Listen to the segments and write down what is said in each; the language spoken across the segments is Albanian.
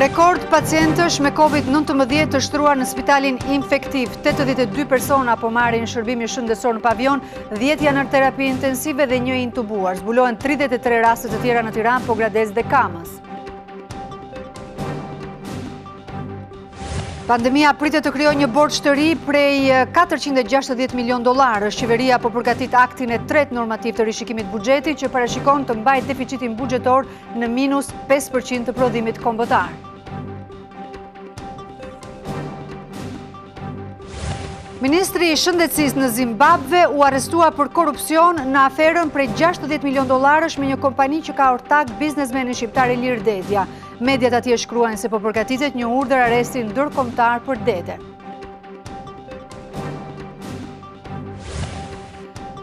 Rekord pacientësh me COVID-19 të shtruar në spitalin infektiv. 82 persona po marrin shërbimi shëndetësor në pavion, 10 janë në terapi intensive dhe 1 intubuar. Zbulohen 33 raste të tjera në Tiranë, Pogradec dhe Kamës. Pandemia pritet të krijojë një borxh të ri prej 460 milion dollarësh. Qeveria po përgatit aktin e tretë normativ të rishikimit buxhetit që parashikon të mbajë deficitin buxhetor në minus 5% të prodhimit kombëtar. Ministri i Shëndetësisë në Zimbabwe u arrestua për korrupsion në aferën prej 60 milion dollarësh me një kompani që ka ortak biznesmenin shqiptar Ilir Dedja. Mediat atje shkruajnë se po përgatitet një urdhër arresti ndërkombëtar për Dede.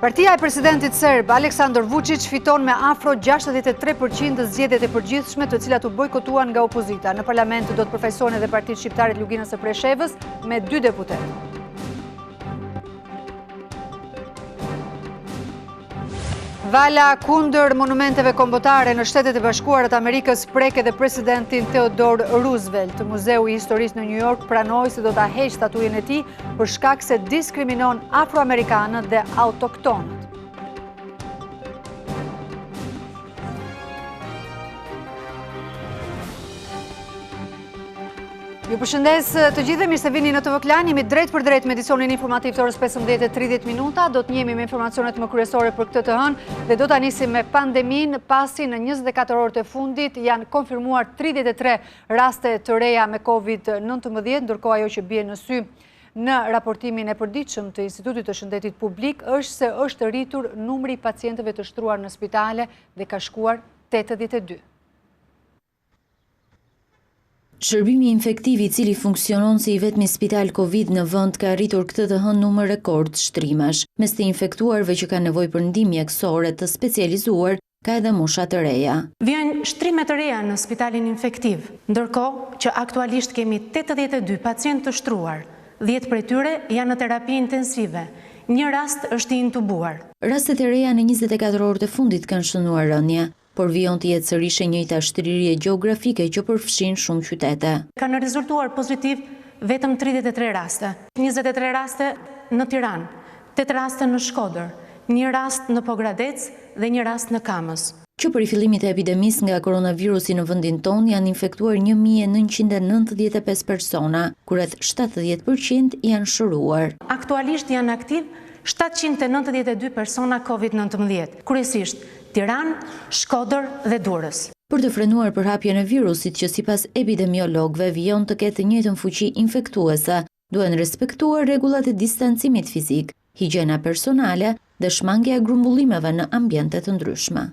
Partia e presidentit serb Aleksandar Vučić fiton me afro 63% zgjedhjet e përgjithshme të cilat u bojkotuan nga opozita. Në parlament do të përfaqësohen edhe Partitë Shqiptare të Luginës së Preshevës me 2 deputet. Vala kundër monumenteve kombëtare në Shtetet e Bashkuara të Amerikës prek edhe presidentin Theodore Roosevelt. Muzeu i Historisë në New York pranoi se do ta heqë statujen e tij për shkak se diskriminon afroamerikanët dhe autoktonët. Ju përshëndes të gjithë, mirë se vini në TV Klan, jemi drejt për drejt me edicionin informativ të orës 15:30 minuta. Do të njemi me informacionet më kryesore për këtë të hënë dhe do të nisim me pandemin, pasi në 24 orët e fundit janë konfirmuar 33 raste të reja me COVID-19, ndërkohë ajo që bie në sy në raportimin e përditshëm të Institutit të Shëndetit Publik është se është rritur numri i pacientëve të shtruar në spitale dhe ka shkuar 82. Shërbimi infektiv i cili funksionon si i vetmi spital Covid në vend ka arritur këtë të hënë numër rekord shtrimash. Mes të infektuarve që kanë nevojë për ndihmë mjekësore të specializuar, ka edhe mosha të reja. Vjen shtrime të reja në spitalin infektiv, ndërkohë që aktualisht kemi 82 pacientë të shtruar. 10 prej tyre janë në terapi intensive. Një rast është i intubuar. Rastet e reja në 24 orët e fundit kanë shënuar rënje, por vijon të jetë sërish e njëjta shtrirje gjeografike që përfshin shumë qytete. Kanë rezultuar pozitiv vetëm 33 raste. 23 raste në Tiranë, 8 raste në Shkodër, 1 rast në Pogradec dhe 1 rast në Kamës. Që për i fillimit e epidemisë nga koronavirusi në vendin tonë janë infektuar 1995 persona, kur rreth 70% janë shëruar. Aktualisht janë aktiv 792 persona COVID-19, kryesisht Tiranë, Shkodër dhe Durrës. Për të frenuar përhapjen e virusit që sipas epidemiologëve vijon të ketë të njëjtën fuqi infektuese, duhen respektuar rregullat e distancimit fizik, higjiena personale dhe shmangja e grumbullimeve në ambiente të ndryshme.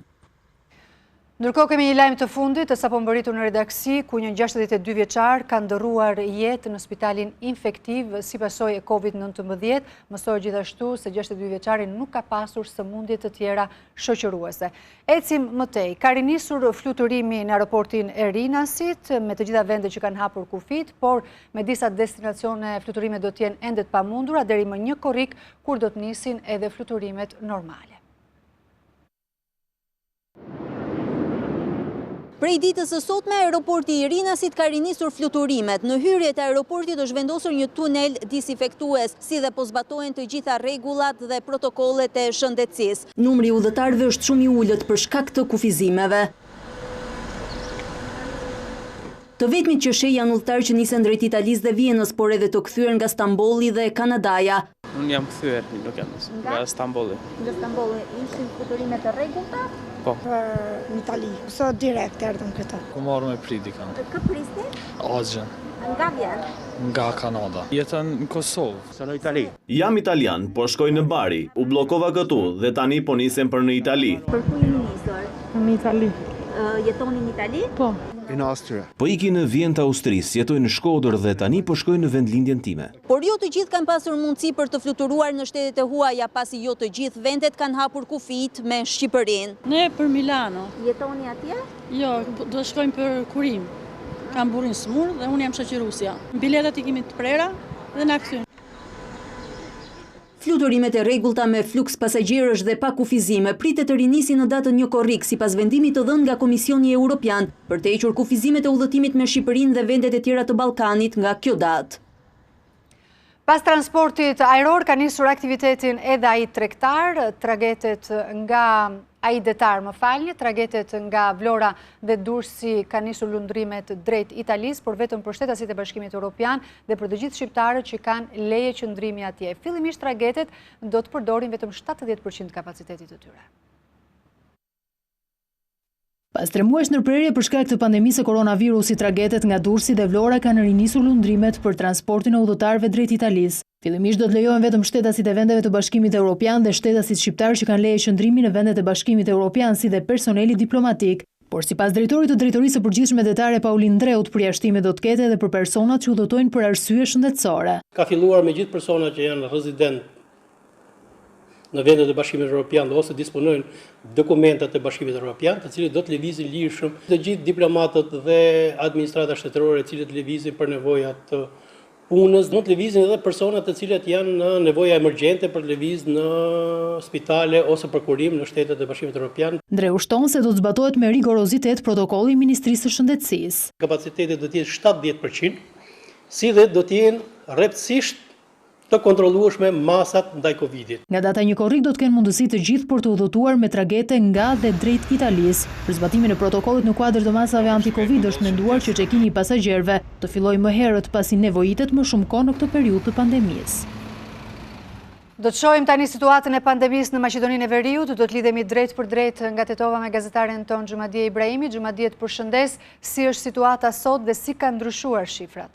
Ndërkohë kemi një lajm të fundit të sapo mbërritur në redaksi, ku një 62 vjeçar ka ndërruar jetë në spitalin infektiv si pasojë e COVID-19. Mësohet gjithashtu se 62 vjeçari nuk ka pasur sëmundje të tjera shoqëruese. Ecim më tej. Ka rinisur fluturimi në aeroportin e Rinasit me të gjitha vendet që kanë hapur kufit, por me disa destinacione fluturime do të jenë ende të pamundura deri më 1 korrik, kur do të nisin edhe fluturimet normale. Prej ditës së sotme, aeroporti i Rinasit ka rinisur fluturimet. Në hyrjet e aeroportit është vendosur një tunel disinfektues, si dhe po zbatohen të gjitha rregullat dhe protokollet e shëndetësisë. Numri i udhëtarëve është shumë i ulët për shkak të kufizimeve. Të vetmit që sheh janë udhëtarë që nisen drejt Italisë dhe Vienës, por edhe të kthyer nga Stambolli dhe Kanadaja. Unë jam kthyer, nuk jam nga Stambolli. Nga Stambolli ishin fluturimet të rregullta? Po. Për Itali, so direkt erdhëm këta. Ku marrë me priti kanë. Kë prisni? Azjen. Nga vjen? Nga Kanada. Jetën në Kosovë. Sono Itali. Jam italian, po shkoj në Bari. U bllokova këtu dhe tani po nisem për në Itali. Për ku jeni nisur? Në Itali. Jetoni në Itali? Po. In Austria. Po iki në Vjen të Austrisë, jetoj në Shkodër dhe tani po shkoj në vendlindjen time. Por jo të gjithë kanë pasur mundësi për të fluturuar në shtetet e huaja, pasi jo të gjithë vendet kanë hapur kufit me Shqipërinë. Ne për Milano. Jetoni atje? Jo, do shkojmë për kurim. Kam burrin smur dhe unë jam shoqërusja. Biletat I kemi të prera dhe na kthyn. Fluturimet e rregullta me fluks pasagjerësh dhe pa kufizime pritet të rinisin në datën 1 korrik sipas vendimit të dhënë nga Komisioni Evropian për të hequr kufizimet e udhëtimit me Shqipërinë dhe vendet e tjera të Ballkanit nga kjo datë. Pas transportit ajror ka nisur aktivitetin edhe ai tregtar, tragetet nga ai detar, tragetet nga Vlora dhe Durrësi ka nisur lundrimet drejt Italisë, por vetëm për shtetasit e Bashkimit Evropian dhe për të gjithë shqiptarët që kanë leje qëndrimi atje. Fillimisht tragetet do të përdorin vetëm 70% kapacitetit të tyre. Pas 3 muajsh ndërprerje për shkak të pandemisë së koronavirusit, tragetet nga Durrësi dhe Vlora kanë rinisur lundrimet për transportin e udhëtarëve drejt Italisë. Fillimisht do të lejohen vetëm shtetasit e vendeve të Bashkimit Evropian dhe shtetasit shqiptar që kanë leje qëndrimi në vendet e Bashkimit Evropian, si dhe personeli diplomatik. Por sipas drejtorit të Drejtorisë së Përgjithshme Detare Paulin Dreut, përjashtime do të ketë edhe për personat që udhëtojnë për arsye shëndetësore. Ka filluar me gjithë personat që janë rezident në vendet e Bashkimit Evropian ose disponojnë dokumentat e Bashkimit Evropian, të cilët do të lëvizin lirshëm, të gjithë diplomatët dhe administrata shtetërore të cilët lëvizin për nevojat të punës, do të lëvizin edhe personat të cilët janë në nevoja emergjente për të lëvizur në spitale ose për kurim në shtetet e Bashkimit Evropian. Dreu shton se do të zbatohet me rigorozitet protokolli i Ministrisë së Shëndetësisë. Kapaciteti do të jetë 70%, si dhe do të jenë rreptësisht të kontrollueshme masat ndaj Covidit. Nga data 1 korrik do të kenë mundësi të gjithë për të udhëtuar me tragete nga dhe drejt Italisë. Për zbatimin e protokollit në kuadër të masave anti-Covid është menduar që çekimi i pasagjerëve të fillojë më herët pasi nevojitet më shumë kohë në këtë periudhë të pandemisë. Do të shohim tani situatën e pandemisë në Maqedoninë e Veriut, do të lidhemi drejt për drejt nga Tetova me gazetaren ton Xhumadie Ibrahimi. Xhumadie, të përshëndes, si është situata sot dhe si kanë ndryshuar shifrat?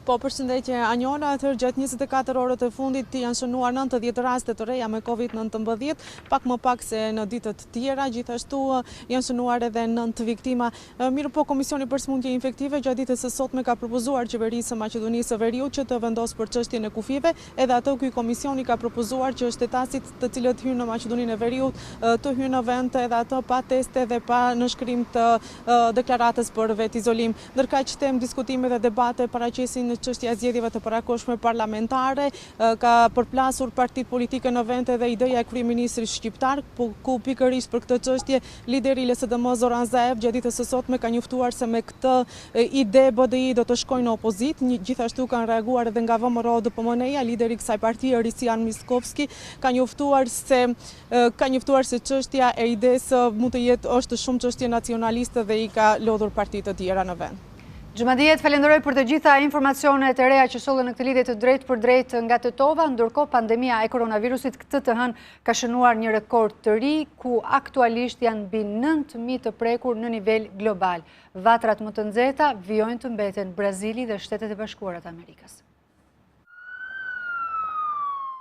Po, përshëndetje Anjola, gjatë 24 orët e fundit janë shënuar 90 raste të reja me COVID-19, pak më pak se në ditët tjera, gjithashtu janë shënuar edhe 9 viktima. Mirë po, Komisioni për Sëmundje Infektive gjatë ditës së sotme ka propozuar qeverisë së Maqedonisë së Veriut që të vendosë për çështjen e kufive, edhe ato ky komisioni ka propozuar që shtetasit të cilët hynë në Maqedoninë e Veriut të hynë në vend edhe ato pa teste dhe pa nënshkrim të deklaratës për vetizolim. Ndërkaq tem diskutime dhe debate paraqesin çështja e zgjedhjeve të parakohshme parlamentare, ka përplasur partitë politike në vend edhe ideja e kryeministrit shqiptar, ku pikërisht për këtë çështje lideri i LSDM Zoran Zaev gjatë ditës së sotme ka njoftuar se me këtë ide BDI do të shkojnë në opozitë. Gjithashtu kanë reaguar edhe nga VMRO DPMN-ja, lideri i kësaj partie Risian Miskovski ka njoftuar se çështja e idesë mund të jetë është shumë çështje nacionaliste dhe i ka lodhur partitë të tjera në vend. Xhumadie, falenderoj për të gjitha informacionet e reja që solën në këtë lidhje të drejt për drejt nga Tetova, ndërkohë pandemia e koronavirusit këtë të hënë ka shënuar një rekord të ri, ku aktualisht janë mbi 9.000 të prekur në nivel global. Vatrat më të nxehta vijojnë të mbeten Brazili dhe Shtetet e Bashkuara të Amerikës.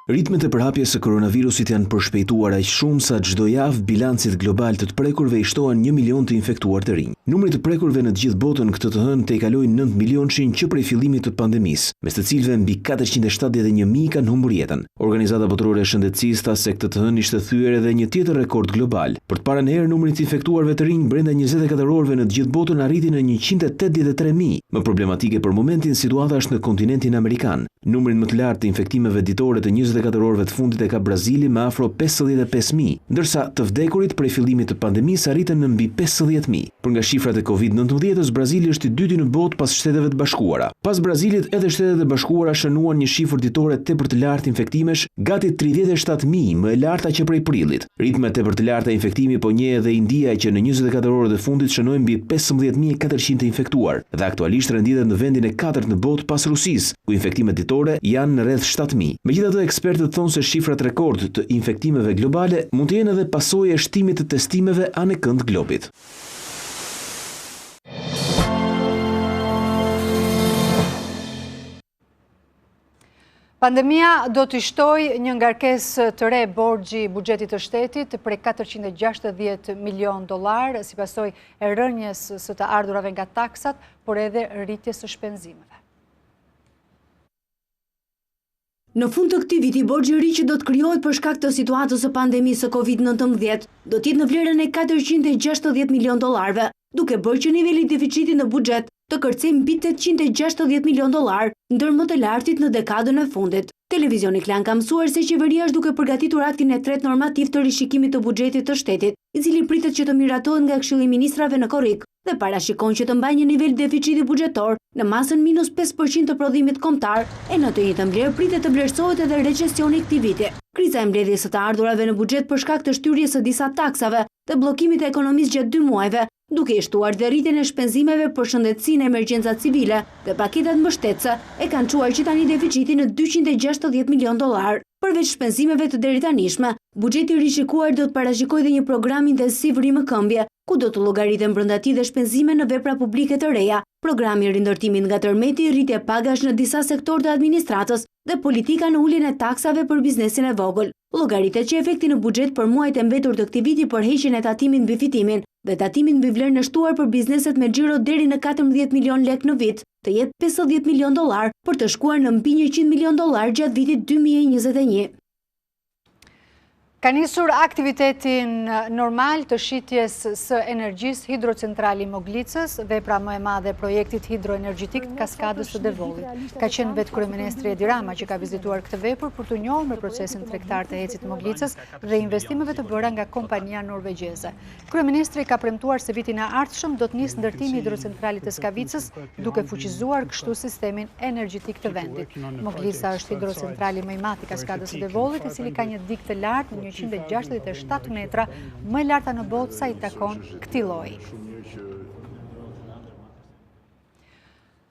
Ritmet e përhapjes së koronavirusit janë përshpejtuar aq shumë sa çdo javë bilancit global të prekurve i shtohen 1 milion të infektuar të rinj. Numri të prekurve në të gjithë botën këtë të hënë tejkaloi 9 milionin që prej fillimit të pandemisë, mes të cilëve mbi 471.000 kanë humbur jetën. Organizata Botërore e Shëndetësisë tha se këtë të hënë ishte thyer edhe një tjetër rekord global. Për të parën herë numri të infektuarve të rinj brenda 24 orëve në të gjithë botën arriti në 183.000. Më problematike për momentin situata është në kontinentin amerikan. Numrin më të lartë të infektimeve ditore të 24 orëve të fundit e ka Brazili me afro 55.000, ndërsa të vdekurit prej fillimit të pandemisë arritën në mbi 50.000. Për nga shifrat e COVID-19, Brazili është i dyti në botë pas Shteteve të Bashkuara. Pas Brazilit, edhe Shtetet e Bashkuara shënuan një shifër ditore tepër të lartë infektimesh, gati 37.000, më e larta që prej prillit. Ritme tepër të larta infektimi po njeh edhe India që në 24 orët e fundit shënoi mbi 15.400 të infektuar dhe aktualisht renditet në vendin e 4 në botë pas Rusisë, ku infektimet ditore janë në rreth 7.000. Megjithatë, ekspertët thonë se shifrat rekord të infektimeve globale mund të jenë edhe pasojë e shtimit të testimeve anë kënd globit. Pandemia do të shtojë një ngarkesë të re borxhi i buxhetit të shtetit prej $460 milion, si pasojë e rënjes së të ardhurave nga taksat, por edhe rritjes së shpenzimeve. Në fund të këtij viti, borxhi i ri që do të krijohet për shkak të situatës së pandemisë së COVID-19 do të jetë në vlerën e $460 milion. duke bërë që niveli i deficitit në buxhet të kërcejë mbi $860 milion, ndër më të lartit në dekadën e fundit. Televizioni Klan ka mësuar se qeveria është duke përgatitur aktin e tretë normativ të rishikimit të buxhetit të shtetit, i cili pritet që të miratohet nga Këshilli i Ministrave në korrik dhe parashikon që të mbajë një nivel deficiti buxhetor në masën minus 5% të prodhimit kombëtar, e në të njëjtën vlerë pritet të vlerësohet edhe recesioni i këtij viti. Kriza e mbledhjes së të ardhurave në buxhet për shkak të shtyrjes së disa taksave dhe bllokimit të ekonomisë gjatë 2 muajve, duke i shtuar dhe rritjen e shpenzimeve për shëndetësinë e emergjenca civile dhe paketat mbështetëse, e kanë çuar që tani deficitin në $260 milion. Përveç shpenzimeve të deritanishme, buxheti i rishikuar do të parashikojë dhe një program intensiv rimëkëmbje, ku do të llogariten brenda tij dhe shpenzime në vepra publike të reja, programi i rindërtimit nga tërmeti, rritje pagash në disa sektorë të administratës dhe politika në uljen e taksave për biznesin e vogël. Llogaritet që efekti në buxhet për muajt e mbetur të këtij viti për heqjen e tatimit mbi fitimin dhe tatimin mbi vlerën e shtuar për bizneset me xhiro deri në $14 milion në vit, të jetë $50 milion për të shkuar në mbi $100 milion gjatë vitit 2021. Ka nisur aktivitetin normal të shitjes së energjisë hidrocentrali Moglicës, vepra më e madhe e projektit hidroenergjetik të kaskadës së Devollit. Ka qenë vetë kryeministri Edi Rama që ka vizituar këtë vepër për të njohur me procesin tregtar të ecit të Moglicës dhe investimeve të bëra nga kompania norvegjeze. Kryeministri ka premtuar se vitin e ardhshëm do të nisë ndërtimi i hidrocentralit të Skavicës, duke fuqizuar kështu sistemin energjetik të vendit. Moglica është hidrocentrali më i madh i kaskadës së Devollit, i cili ka një dikë të lartë 167 metra, më e larta në botë sa i takon këtij lloji.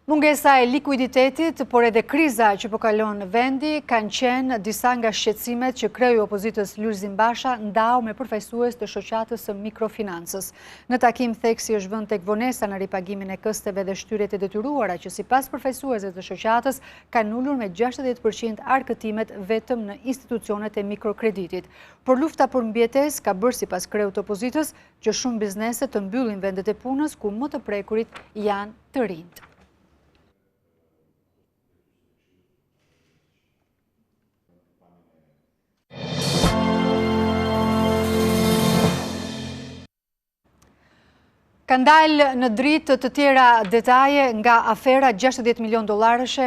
Mungesa e likuiditetit, por edhe kriza që po kalon vendi, kanë qenë disa nga shqetësimet që kreu opozitës Lulzim Basha ndau me përfaqësues të shoqatës së mikrofinancës. Në takim theksi është vënë tek vonesa në ripagimin e kësteve dhe shtyrjet e detyruara që sipas përfaqësuesve të shoqatës kanë ulur me 60% arkëtimet vetëm në institucionet e mikrokreditit. Por lufta për mbjetesë ka bërë sipas kreut të opozitës që shumë biznese të mbyllin vendet e punës ku më të prekurit janë të rinjt. Ka ndalë në dritë të tjera detaje nga afera $60 milion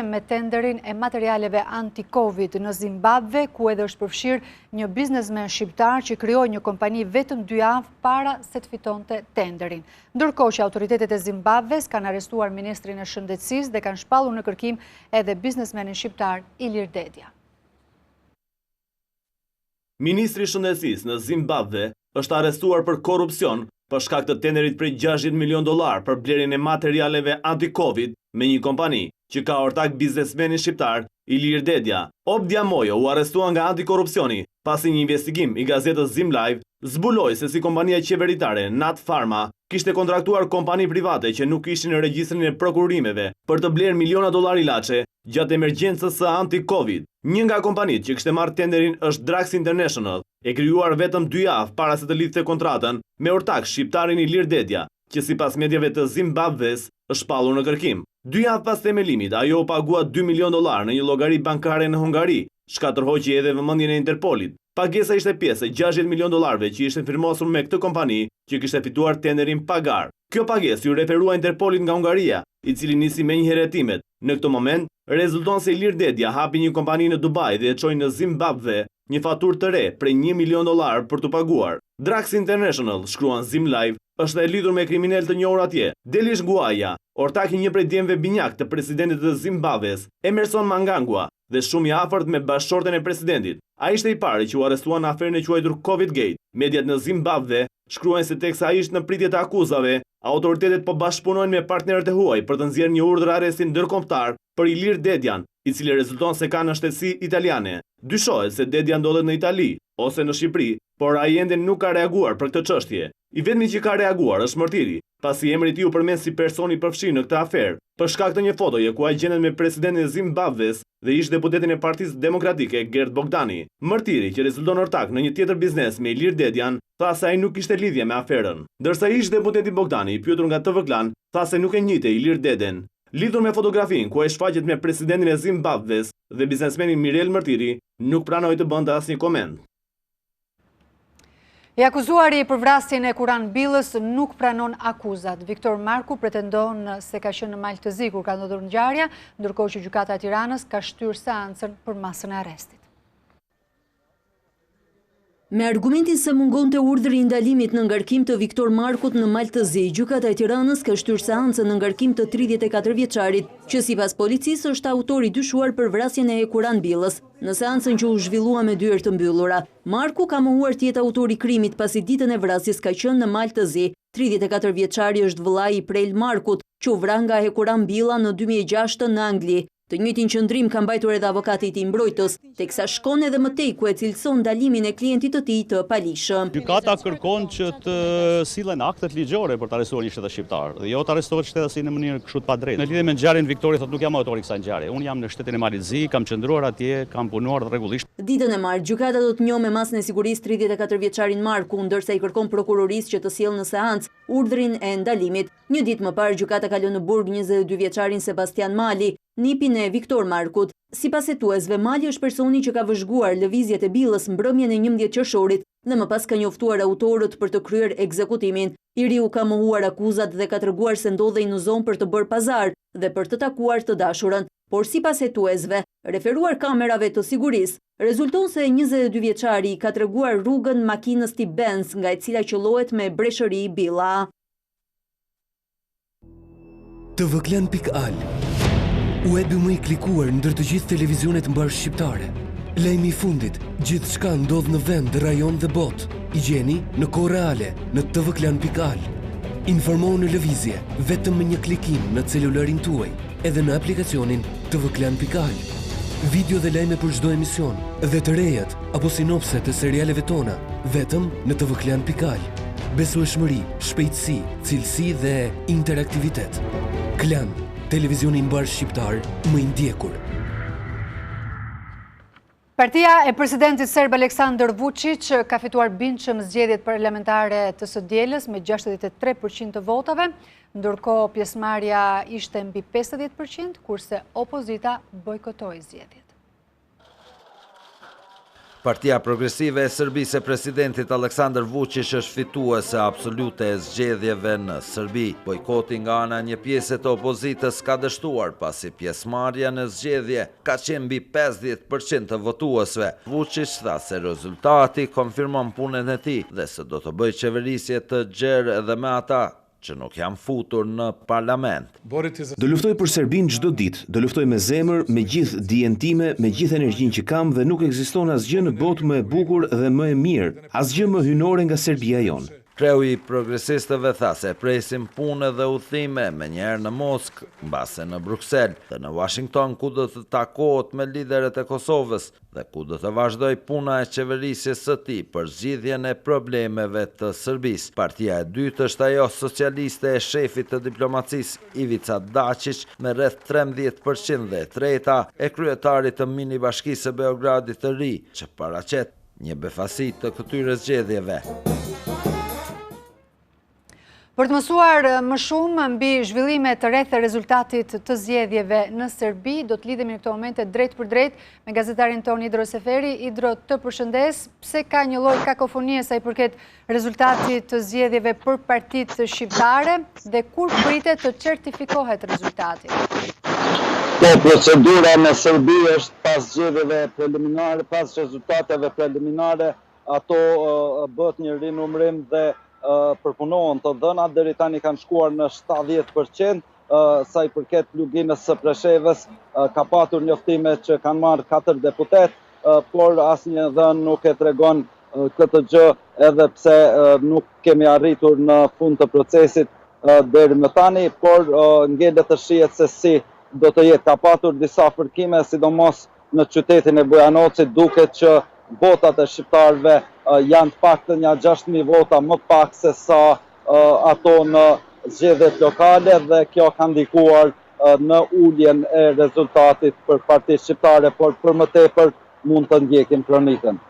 me tenderin e materialeve anti-Covid në Zimbabwe, ku edhe është përfshirë një biznesmen shqiptar që krijoi një kompani vetëm 2 javë para se të fitonte tenderin. Ndërkohë që autoritetet e Zimbabves kanë arrestuar ministrin e shëndetësisë dhe kanë shpallur në kërkim edhe biznesmenin shqiptar Ilir Dedja. Ministri i shëndetësisë në Zimbabwe është arrestuar për korrupsion për shkak të tenderit prej $60 milion për blerjen e materialeve anti-Covid me një kompani që ka ortak biznesmenin shqiptar Ilir Dedja. Obdia Mojo u arrestua nga antikorrupsioni pasi një investigim i gazetës Zimlive zbuloi se si kompania qeveritare Nat Pharma kishte kontraktuar kompani private që nuk ishin në regjistrin e prokurimeve për të blerë miliona dollar ilaçe gjatë emergjencës së anti-Covid. Një nga kompanitë që kishte marrë tenderin është Drax International, e krijuar vetëm 2 javë para se të lidhte kontratën me ortak shqiptarin Ilir Dedja, që sipas mediave të Zimbabves është shpallur në kërkim. 2 javë pas themelimit, ajo u pagua $2 milion në një llogari bankare në Hungari, shkatërhoqi edhe vëmendjen e Interpolit. Pagesa ishte pjesë e $60 milion që ishte firmosur me këtë kompani që kishte fituar tenderin pagar. Kjo pagesë ju referua Interpolit nga Hungaria, i cili nisi menjëherë hetimet. Në këtë moment, rezulton se Ilir Dedja hapi një kompani në Dubai dhe e çoi në Zimbabwe një faturë të re prej $1 milion për të paguar. Drax International, shkruan Zimlive, është e lidhur me kriminal të njohur atje. Delish Guaja, ortak i një prej djemve binjak të presidentit të Zimbabves, Emerson Mnangagwa, dhe shumë i afërt me bashkëshorten e presidentit. Ai ishte i pari që u arrestua në aferën e quajtur Covid Gate. Mediat në Zimbabwe shkruajnë se teksa ishte në pritje të akuzave, autoritetet po bashkëpunojnë me partnerët e huaj për të nxjerrë një urdhër arresti ndërkombëtar për Ilir Dedjan, i cili rezulton se ka në shtetësi italiane. Dyshohet se Dedja ndodhet në Itali ose në Shqipëri, por ai ende nuk ka reaguar për këtë çështje. I vetmi që ka reaguar është Mërtiri, pasi emri i tij u përmend si personi i përfshirë në këtë aferë, për shkak të një fotoje ku ai gjendet me presidentin e Zimbabves dhe ish deputetin e Partisë Demokratike Gert Bogdani. Mërtiri, që rezulton ortak në një tjetër biznes me Ilir Dedjan, tha se ai nuk kishte lidhje me aferën. Ndërsa ish deputeti Bogdani, i pyetur nga TV Klan, tha se nuk e njihte Ilir Deden. Lidhur me fotografinë ku ai shfaqet me presidentin e Zimbabves dhe biznesmenin Mirel Mërtiri, nuk pranoi të bënte asnjë koment. I akuzuari për vrasjen e Kuran Billës nuk pranon akuzat. Viktor Marku pretendon se ka qenë në Maltëzi kur ka ndodhur ngjarja, ndërkohë që gjykata e Tiranës ka shtyrë seancën për masën e arrestit. Me argumentin se mungon të urdhri i ndalimit në ngarkim të Viktor Markut në Maltëzi, gjykata e Tiranës ka shtyrë seancën në ngarkim të 34 vjeçarit, që sipas policisë është autori dyshuar për vrasjen e Kuran Billës. Në seancën që u zhvillua me dyert të mbyllura, Marku ka mohuar të jetë autori i krimit pasi ditën e vrasjes ka qenë në Maltëzi. 34 vjeçari është vëllai i prel Markut, që u vra nga Kuran Billa në 2006 në Angli. Të njëjtin qëndrim ka mbajtur edhe avokati i tij mbrojtës, teksa shkon edhe më tej ku e cilëson ndalimin e klientit të tij të palishëm. Gjykata kërkon që të sillen aktet ligjore për të arrestuar një shtetas shqiptar, dhe jo të arrestohet shtetasi në mënyrë kështu të padrejtë. Në lidhje me ngjarjen Viktori thotë nuk jam autori i kësaj ngjarje. Unë jam në shtetin e Maltëzi, kam qëndruar atje, kam punuar rregullisht. Ditën e martë, gjykata do të njohë me masën e sigurisë 34 vjeçarin Marku, ndërsa i kërkon prokurorisë që të sjellë në seancë urdhrin e ndalimit. Një ditë më parë, gjykata ka lënë në burg 22 vjeçarin Sebastian Mali, nipin e Viktor Markut. Sipas hetuesve, Mali është personi që ka vëzhguar lëvizjet e Billës mbrëmjen e 11 qershorit dhe më pas ka njoftuar autorët për të kryer ekzekutimin. I riu ka mohuar akuzat dhe ka treguar se ndodhej në zonë për të bërë pazar dhe për të takuar të dashurën. Por sipas hetuesve, referuar kamerave të sigurisë, rezulton se 22 vjeçari ka treguar rrugën makinës tip Benz nga e cila qellohet me breshëri Billa. tvklan.al, webi më i klikuar ndër të gjithë televizionet mbar shqiptare. Lajmi i fundit, gjithçka ndodh në vend, rajon dhe botë. I gjeni në kohë reale në tvklan.al. Informohu në lëvizje vetëm me një klikim në celularin tuaj, edhe në aplikacionin tvklan.al. Video dhe lajme për çdo emision, dhe të rejat apo sinopse të serialeve tona, vetëm në tvklan.al. Besueshmëri, shpejtësi, cilësi dhe interaktivitet. Klan, televizioni mbar shqiptar më i ndjekur. Partia e presidentit serb Aleksandar Vučić ka fituar bindshëm zgjedhjet parlamentare të së dielës me 63% të votave, ndërkohë pjesëmarrja ishte mbi 50%, kurse opozita bojkotoi zgjedhjet. Partia Progresive e Serbisë e presidentit Aleksandar Vučić është fituese absolute e zgjedhjeve në Serbi. Bojkoti nga ana një pjesë të opozitës ka dështuar pasi pjesëmarrja në zgjedhje ka qenë mbi 50% të votuesve. Vučić tha se rezultati konfirmon punën e tij dhe se do të bëjë qeverisje të gjerë edhe me ata që nuk janë futur në parlament. Do luftoj për Serbin çdo ditë, do luftoj me zemër, me gjithë dijen time, me gjithë energjinë që kam dhe nuk ekziston asgjë në botë më e bukur dhe më e mirë, asgjë më hynore nga Serbia jonë. Kreu i progresistëve tha se presim punë dhe udhime me njerë në Moskë, mbase në Bruksel dhe në Washington ku do të takohet me liderët e Kosovës dhe ku do të vazhdoj puna e qeverisjes së tij për zgjidhjen e problemeve të Serbisë. Partia e dytë është ajo socialiste e shefit të diplomacisë Ivica Dačić me rreth 13% dhe e treta e kryetarit të mini bashkisë së Beogradit të ri, që paraqet një befasi të këtyre zgjedhjeve. Për të mësuar më shumë mbi zhvillimet të rreth e rezultatit të zgjedhjeve në Serbi, do të lidhemi në këto momente drejt për drejt me gazetarin ton Idro Seferi. Idro, të përshëndes, pse ka një lloj kakofonie sa i përket rezultatit të zgjedhjeve për partitë shqiptare dhe kur pritet të certifikohet rezultati? Procedura në Serbi është pas zgjedhjeve preliminare, pas rezultateve preliminare, ato bëhet një rinumërim dhe përpunohen të dhënat, deri tani kanë shkuar në 70%, sa i përket pluginës së Preshevës, ka patur njoftime që kanë marrë 4 deputet, por asnjë dhënë nuk e tregon këtë gjë, edhe pse nuk kemi arritur në fund të procesit deri më tani, por ngelet të shihet se si do të jetë. Ka patur disa fërkime, sidomos në qytetin e Bujanocit, duket që votat e shqiptarëve janë të paktën një 6.000 vota më pak se sa ato në zgjedhjet lokale dhe kjo ka ndikuar në uljen e rezultatit për partitë shqiptare, por për më tepër mund të ndjekim kronikën.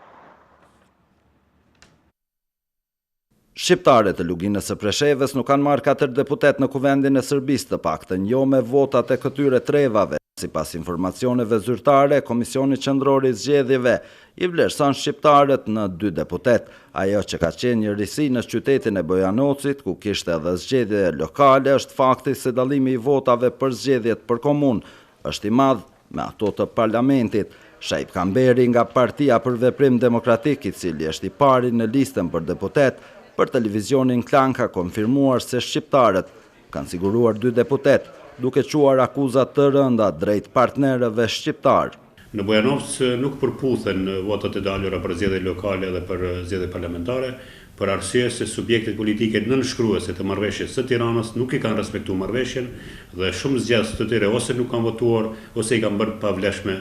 Shqiptarët e luginës së Preshevës nuk kanë marrë 4 deputet në kuvendin e Serbisë, të paktën jo me votat e këtyre trevave. Sipas informacioneve zyrtare, Komisioni Qendror i Zgjedhjeve i vlerëson shqiptarët në 2 deputet. Ajo që ka qenë një risi në qytetin e Bojanocit, ku kishte edhe zgjedhje lokale, është fakti se dallimi i votave për zgjedhjet për komunë është i madh me ato të parlamentit. Shaip Kamberi nga Partia për Veprim Demokratik, i cili është i pari në listën për deputet, për televizionin Klan ka konfirmuar se shqiptarët kanë siguruar 2 deputet, duke quar akuzat të rënda drejt partnerëve shqiptar. Në Bojanovc nuk përputhen votat e dalura për zgjedhje lokale dhe për zgjedhje parlamentare, për arsye se subjektet politike nënshkruese të marrëveshjes së Tiranës nuk i kanë respektuar marrëveshjen dhe shumë zgjedhës të tyre ose nuk kanë votuar ose i kanë bërë pavlefshme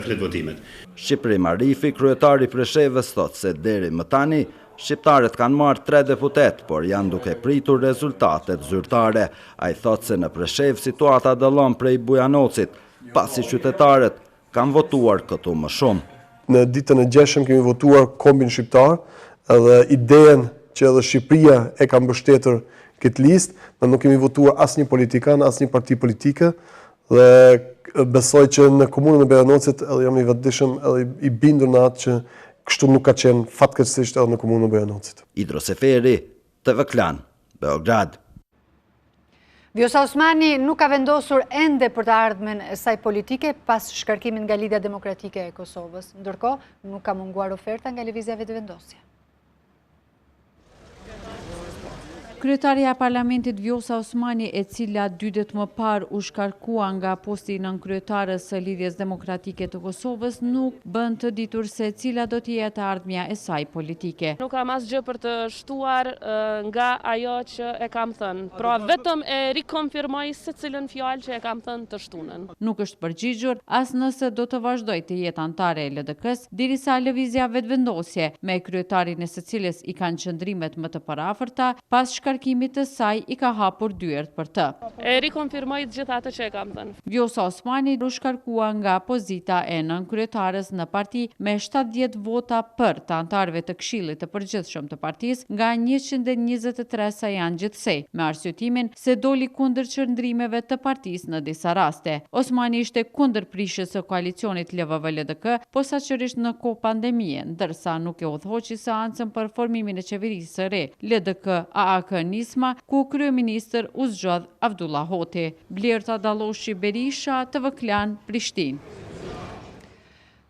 fletvotime. Shqipëri Marifi, kryetari i Preshevës, thotë se deri më tani shqiptarët kanë marrë 3 deputet, por janë duke pritur rezultatet zyrtare. Ai thotë se në Preshev situata dallon prej Bojanocit, pasi qytetarët kanë votuar këtu më shumë. Në ditën e gjeshëm kemi votuar kombin shqiptar, edhe idejen që edhe Shqipëria e ka mbështetur këtë listë, ne nuk kemi votuar asnjë politikan, asnjë parti politike, dhe besoj që në komunën e Bojanocit edhe jam i vetëdijshëm edhe i bindur në atë që kështu nuk ka qenë fatkeqësisht edhe në komunën e Bojanocit. Idro Seferi, TV Klan, Beograd. Vjosa Osmani nuk ka vendosur ende për të ardhmen e saj politike pas shkarkimin nga Lidhja Demokratike e Kosovës. Ndërkohë, nuk ka munguar oferta nga lëvizjeve të vendosje. Kryetaria e Parlamentit Vjosa Osmani, e cila 2 ditë më parë u shkarkua nga posti nënkryetares së Lidhjes Demokratike të Kosovës, nuk bën të ditur se cila do të jetë ardhmja e saj politike. Nuk kam asgjë për të shtuar nga ajo që e kam thënë. Pra vetëm e rikonfirmoj secilën fjalë që e kam thënë të shtunën. Nuk është përgjigjur as nëse do të vazhdoj të jetë antare e LDK-s, derisa lëvizja vetëvendosje me kryetarin e secilës i kanë qëndrimet më të paraafërta, pas shkarkimit të saj i ka hapur dyert për të. E rikonfirmoj të gjitha atë që e kam thënë. Vjosa Osmani u shkarkua nga pozita e nënkryetares në parti me 70 vota për të antarëve të Këshillit të Përgjithshëm të partisë nga 123 sa janë gjithsej, me arsyetimin se doli kundër qëndrimeve të partisë në disa raste. Osmani ishte kundër prishjes së koalicionit LVV-LDK, posaçërisht në kohë pandemie, ndërsa nuk e udhëhoqi seancën për formimin e qeverisë së re LDK-AAK Nisma, ku kryeministër u zgjodh Abdullah Hoti. Blerta Dalloshi Berisha, TV Klan, Prishtinë.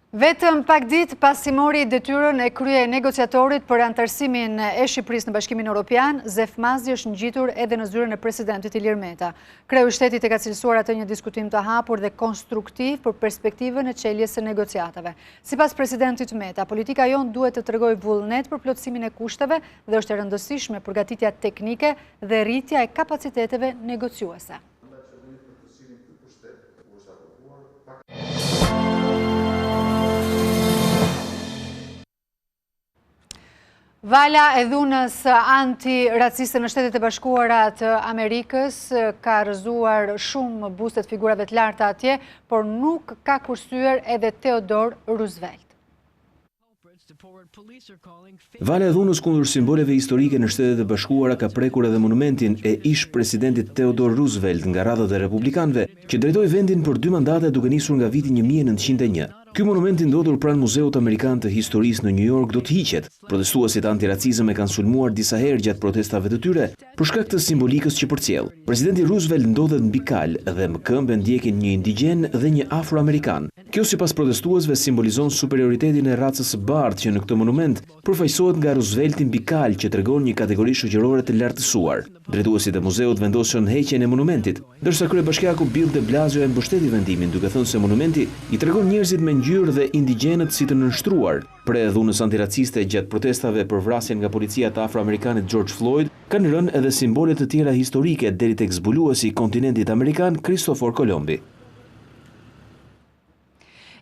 Vetëm pak ditë pas si mori detyrën e krye negociatorit për antarësimin e Shqipërisë në Bashkimin Evropian, Zef Mazdi është ngjitur edhe në zyrën e presidentit Ilir Meta. Kreu i shtetit e ka cilësuar atë një diskutim të hapur dhe konstruktiv për perspektivën e çeljes së negociatave. Sipas presidentit Meta, politika jon duhet të tregojë vullnet për plotësimin e kushteve dhe është e rëndësishme përgatitja teknike dhe rritja e kapaciteteve negociuese. Vala e dhunës anti-raciste në Shtetet e Bashkuara të Amerikës ka rrëzuar shumë bustet figurave të larta atje, por nuk ka kursyer edhe Theodore Roosevelt. Vala e dhunës kundër simboleve historike në Shtetet e Bashkuara ka prekur edhe monumentin e ish presidentit Theodore Roosevelt nga radhët e republikanëve, që drejtoi vendin për 2 mandate duke nisur nga viti 1901. Ky monument i ndodhur pranë Muzeut Amerikan të Historisë në New York do të hiqet. Protestuesit antiracizëm e kanë sulmuar disa herë gjatë protestave të tyre për shkak të simbolikës që përcjell. Presidenti Roosevelt ndodhet mbi kal dhe më këmbë ndjekin një indigjen dhe një afroamerikan. Kjo sipas protestuesve simbolizon superioritetin e racës së bardhë që në këtë monument përfaqësohet nga Roosevelti mbi kal që tregon një kategori shoqërore të lartësuar. Drejtuesit e muzeut vendosën heqjen e monumentit, ndërsa kryebashkiaku Bill de Blasio e mbështeti vendimin duke thënë se monumenti i tregon njerëzit me ngjyrë dhe indigjenët si të nënshtruar. Pre dhunës antiraciste gjatë protestave për vrasjen nga policia të afroamerikanit George Floyd, kanë rënë edhe simbole të tjera historike deri tek zbuluesi i kontinentit amerikan Christopher Colombi.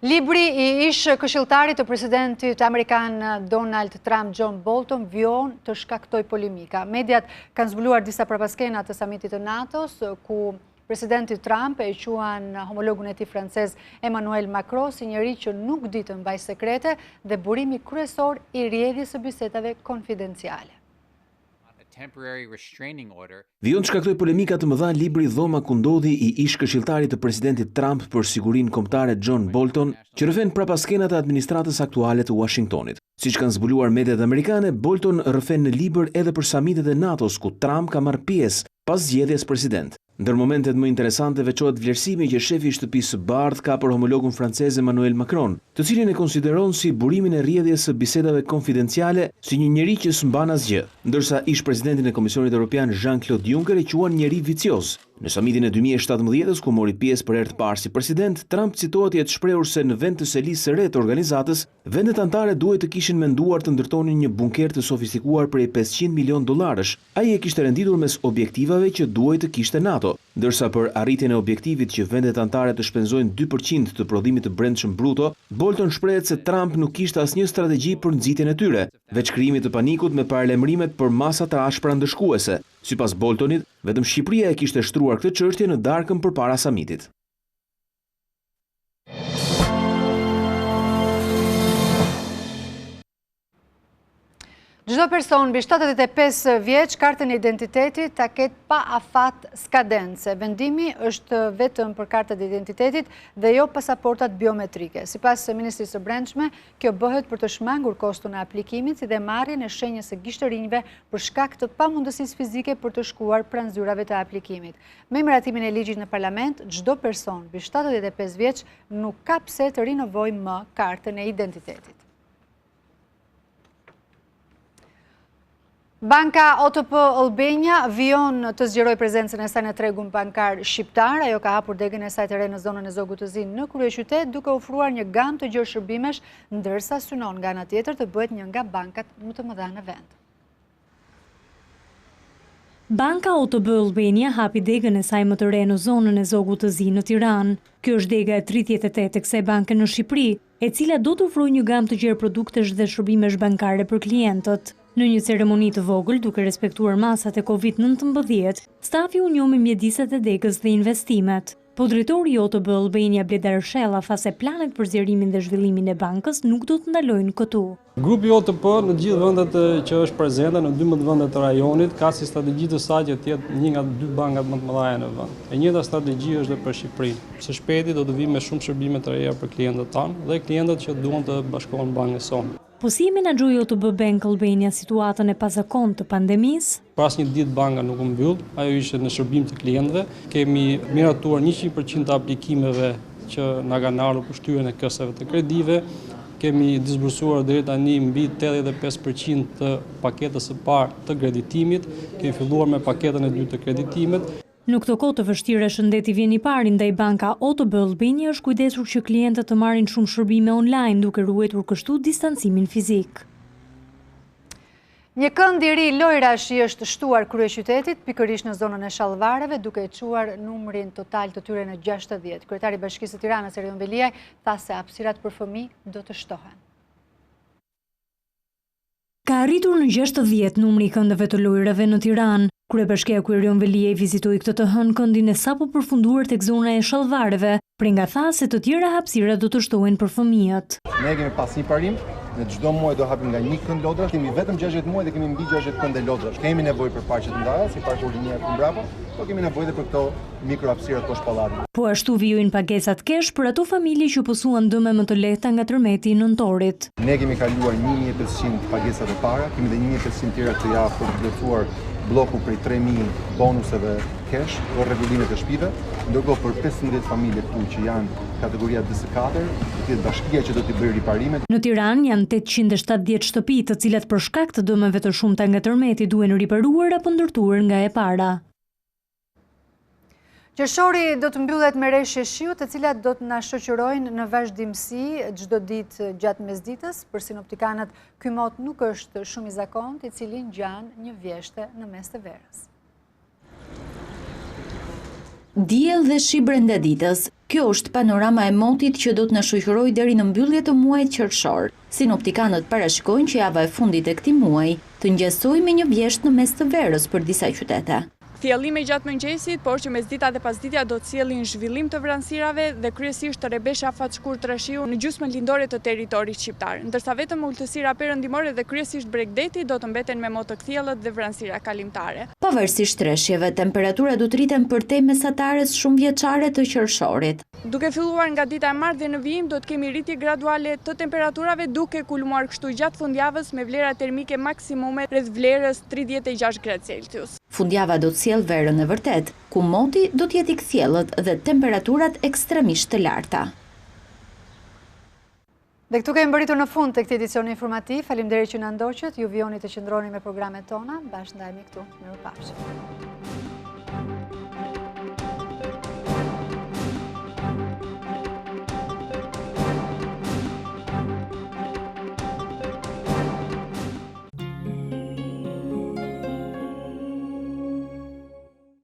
Libri i ish këshilltarit të presidentit amerikan Donald Trump, John Bolton, vjon të shkaktoj polemika. Mediat kanë zbuluar disa prapaskena të samitit të NATO-s, ku presidenti Trump e quan homologun e tij francez Emmanuel Macron si njëri që nuk di të mbajë sekrete dhe burimi kryesor i rrjedhjes së bisedave konfidenciale. Vijon shkaktoi polemika të mëdha libri Dhoma ku ndodhi I ish këshilltarit të presidentit Trump për sigurinë kombëtare John Bolton, që rrëfen prapaskenat e administratës aktuale të Washingtonit. Siç kanë zbuluar mediat amerikane, Bolton rrëfen në libër edhe për samitet e NATO-s ku Trump ka marrë pjesë pas zgjedhjes president. Ndër momentet më interesante veçohet vlerësimi që shefi I shtëpisë së bardhë ka për homologun francez Emmanuel Macron, të cilin e konsideron si burimin e rrjedhjes së bisedave konfidenciale si një njeri që s'mban asgjë, ndërsa ish presidentin e Komisionit Evropian Jean-Claude Juncker e quan njeri vicioz. Në samitin e 2017-s, ku mori pjesë për herë të parë si president, Trump citohet jetë shprehur se në vend të selisë së re të organizatës, vendet anëtare duhet të kishin menduar të ndërtonin një bunker të sofistikuar prej $500 milion. Ai e kishte renditur mes objektivave që duhet të kishte NATO, ndërsa për arritjen e objektivit që vendet anëtare të shpenzojnë 2% të prodhimit të brendshëm bruto, Bolton shprehet se Trump nuk kishte asnjë strategji për nxitjen e tyre, veç krijimit të panikut me paralajmërimet për masa të ashpra ndëshkuese. Sipas Boltonit, vetëm Shqipëria e kishte shtruar këtë çështje në darkën përpara samitit. Çdo person mbi 75 vjeç kartën e identitetit ta ketë pa afat skadence. Vendimi është vetëm për kartët e identitetit dhe jo pasaportat biometrike. Sipas Ministrisë së Brendshme, kjo bëhet për të shmangur kostun e aplikimit si dhe marrjen e shenjës së gishtërinjve për shkak të pamundësisë fizike për të shkuar pranë zyrave të aplikimit. Me miratimin e ligjit në parlament, çdo person mbi 75 vjeç nuk ka pse të rinovojë më kartën e identitetit. Banka OTP Albania vijon të zgjerojë prezencën e saj në tregun bankar shqiptar. Ajo ka hapur degën e saj të re në zonën e Zogut të Zi në kryeqytet duke ofruar një gamë të gjerë shërbimesh, ndërsa synon nga ana tjetër të bëhet një nga bankat më të mëdha në vend. Banka OTP Albania hapi degën e saj më të re në zonën e Zogut të Zi në Tiranë. Kjo është dega e 38 e kësaj banke në Shqipëri, e cila do të ofrojë një gamë të gjerë produktesh dhe shërbimesh bankare për klientët. Në një ceremoni të vogël, duke respektuar masat e COVID-19, stafi u njoh me mjediset e degës dhe investimet. Po drejtori I OTP Albania Bledar Shella tha se planet për zgjerimin dhe zhvillimin e bankës nuk do të ndalojnë këtu. Grupi OTP në gjithë vendet që është prezente në 12 vendet të rajonit ka si strategji të saj që të jetë një nga 2 bankat më të mëdha në vend. E njëjta strategji është edhe për Shqipërinë. Së shpejti do të vijmë me shumë shërbime të reja për klientët tanë dhe klientët që duan të bashkohen bankës sonë. Po si menaxhoi OTP Bank Albania situatën e pazakontë të pandemisë? Pas një ditë banka nuk u mbyll, ajo ishte në shërbim të klientëve. Kemi miratuar 100% të aplikimeve që na kanë ardhur për shtyrjen e kësave të kredive. Kemi disbursuar deri tani mbi 85% të paketës së parë të kreditimit. Kemi filluar me paketën e dytë të kreditimit. Në këto kohë të vështira shëndeti vjen I pari ndaj banka OTP Albania është kujdesur që klientët të marrin shumë shërbime online duke ruajtur kështu distancimin fizik. Një kënd I ri lojrashi është shtuar kryeqytetit, pikërisht në zonën e Shallvareve, duke e çuar numrin total të tyre në 60. Kryetari I Bashkisë së Tiranës Erion Veliaj tha se hapësirat për fëmijë do të shtohen. Ka arritur në 60 numri I këndëve të lojrave në Tiranë. Kryebashkiaku Erion Veliaj vizitoi këtë të hënë këndin e sapo përfunduar tek zona e Shallvareve, prej nga tha se të tjera hapësira do të shtohen për fëmijët. Ne kemi pas një parim, në çdo muaj do hapim nga 1 kënd lodrash, kemi vetëm 60 muaj dhe kemi mbi 60 kënde lodrash. Kemi nevojë për parqe të ndaja, si parqe ulinia këtu mbrapa, po kemi nevojë edhe për këto mikrohapësirat poshtë pallatit. Po ashtu vijojnë pagesat kesh për ato familje që posuan dëme më të lehta nga tërmeti I nëntorit. Ne kemi kaluar 1500 pagesat e para, kemi dhe 1500 tjera të javë për të plotësuar bloku prej 3000 bonuseve kesh për rregullimet e shtëpive, ndërkohë për 15 familje këtu që janë kategoria DS4, do të jetë bashkia që do t'i bëjë riparimet. Në Tiranë janë 870 shtëpi, të cilat për shkak të dëmeve të shumta nga tërmeti duhen riparuar apo ndërtuar nga e para. Qershori do të mbyllet me reshje shiu, të cilat do të na shoqërojnë në vazhdimsi çdo ditë gjatë mesditës. Për sinoptikanët, ky mot nuk është shumë I zakontë, I cili ngjan një vjeshte në mes të verës. Diell dhe shi brenda ditës. Kjo është panorama e motit që do të na shoqërojë deri në mbyllje të muajit qershor. Sinoptikanët parashikojnë që java e fundit e këtij muaji të ngjasojë me një vjesht në mes të verës për disa qytete. Thjellime gjatë mëngjesit, por që mesdita dhe pasditja do të sjellin zhvillim të vranësirave dhe kryesisht të rebesha fatshkur trashiu në gjysmën lindore të territorit shqiptar, ndërsa vetëm ultësira perëndimore dhe kryesisht Bregdeti do të mbeten me motë të kthjellët dhe vranësira kalimtare. Pavarësisht treshjeve, temperatura do të rriten përtej mesatares shumë vjeçare të Qershorit. Duke filluar nga dita e martë dhe në vijim, do të kemi rritje graduale të temperaturave duke kulmuar kështu gjatë fundjavës me vlera termike maksimume rreth vlerës 36 gradë Celsius. Fundjava do të sjellë verën e vërtet, ku moti do të jetë i kthjellët dhe temperaturat ekstremisht të larta. Dhe këtu kemi mbërritur në fund të këtij edicioni informativ. Faleminderit që na ndoqët. Ju vijoni të qëndroni me programet tona. Bashkë ndajemi këtu. Mirupafshim.